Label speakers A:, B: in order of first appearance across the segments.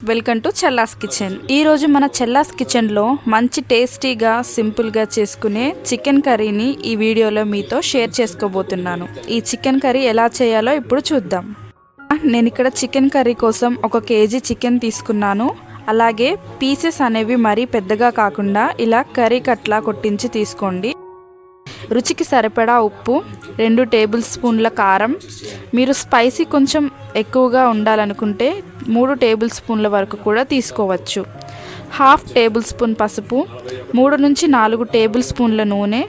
A: Welcome to చెల్లాస్ kitchen. ఈరోజు మన చెల్లాస్ కిచెన్లో మంచి టేస్టీగా సింపుల్గా చేసుకునే చికెన్ కర్రీని ఈ వీడియోలో మీతో షేర్ చేసుకోబోతున్నాను. ఈ చికెన్ కర్రీ ఎలా చేయాలో ఇప్పుడు చూద్దాం. నేను ఇక్కడ చికెన్ కర్రీ కోసం 1 కేజీ చికెన్ తీసుకున్నాను. అలాగే పీసెస్ అనేవి మరీ పెద్దగా కాకుండా ఇలా కర్రీ కట్లా కొట్టించి తీసుకోండి. రుచికి సరిపడా ఉప్పు, 2 టేబుల్ స్పూన్ల కారం, మీరు స్పైసీ కొంచెం ఎక్కువగా ఉండాలనుకుంటే 3 టేబుల్ స్పూన్ల వరకు కూడా తీసుకోవచ్చు. 1/2 టేబుల్ స్పూన్ పసుపు, 3 నుంచి 4 టేబుల్ స్పూన్ల నూనె,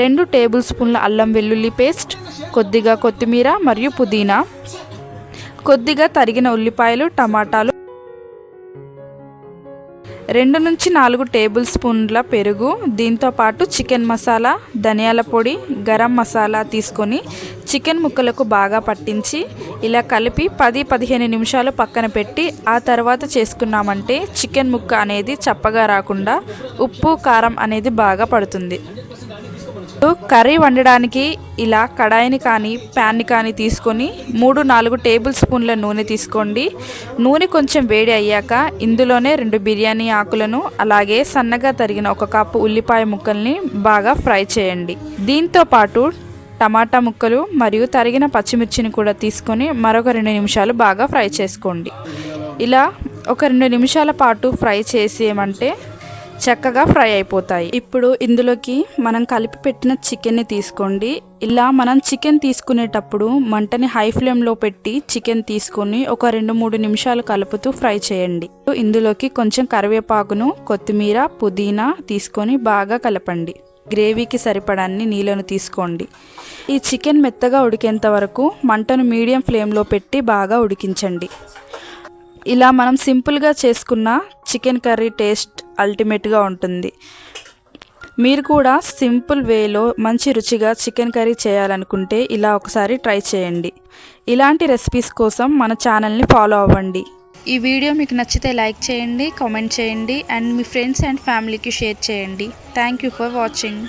A: 2 టేబుల్ స్పూన్ల అల్లం వెల్లుల్లి పేస్ట్, కొద్దిగా కొత్తిమీర మరియు పుదీనా, కొద్దిగా తరిగిన ఉల్లిపాయలు, టమాటాలు, 2 నుంచి 4 టేబుల్ స్పూన్ల పెరుగు, దీంతో పాటు చికెన్ మసాలా, ధనియాల పొడి, గరం మసాలా తీసుకొని చికెన్ ముక్కలకు బాగా పట్టించి ఇలా కలిపి 10-15 నిమిషాలు పక్కన పెట్టి ఆ తర్వాత చేసుకున్నామంటే చికెన్ ముక్క అనేది చప్పగా రాకుండా ఉప్పు కారం అనేది బాగా పడుతుంది. కర్రీ వండడానికి ఇలా కడాయిని కానీ ప్యాన్ని కానీ తీసుకొని 3-4 టేబుల్ స్పూన్ల నూనె తీసుకోండి. నూనె కొంచెం వేడి అయ్యాక ఇందులోనే 2 బిర్యానీ ఆకులను అలాగే సన్నగా తరిగిన 1 కప్పు ఉల్లిపాయ ముక్కల్ని బాగా ఫ్రై చేయండి. దీంతో పాటు టమాటా ముక్కలు మరియు తరిగిన పచ్చిమిర్చిని కూడా తీసుకొని మరొక 2 నిమిషాలు బాగా ఫ్రై చేసుకోండి. ఇలా ఒక 2 నిమిషాల పాటు ఫ్రై చేసేయమంటే చక్కగా ఫ్రై అయిపోతాయి. ఇప్పుడు ఇందులోకి మనం కలిపి పెట్టిన చికెన్ని తీసుకోండి. ఇలా మనం చికెన్ తీసుకునేటప్పుడు మంటని హై ఫ్లేమ్లో పెట్టి చికెన్ తీసుకొని ఒక 2-3 నిమిషాలు కలుపుతూ ఫ్రై చేయండి. ఇందులోకి కొంచెం కరివేపాకును, కొత్తిమీర, పుదీనా తీసుకొని బాగా కలపండి. గ్రేవీకి సరిపడాన్ని నీళ్ళను తీసుకోండి. ఈ చికెన్ మెత్తగా ఉడికేంత వరకు మంటను మీడియం ఫ్లేమ్లో పెట్టి బాగా ఉడికించండి. ఇలా మనం సింపుల్గా చేసుకున్న చికెన్ కర్రీ టేస్ట్ అల్టిమేట్గా ఉంటుంది. మీరు కూడా సింపుల్ వేలో మంచి రుచిగా చికెన్ కర్రీ చేయాలనుకుంటే ఇలా ఒకసారి ట్రై చేయండి. ఇలాంటి రెసిపీస్ కోసం మన ఛానల్ని ఫాలో అవ్వండి. ఈ వీడియో మీకు నచ్చితే లైక్ చేయండి, కామెంట్ చేయండి అండ్ మీ ఫ్రెండ్స్ అండ్ ఫ్యామిలీకి షేర్ చేయండి. Thank you for watching.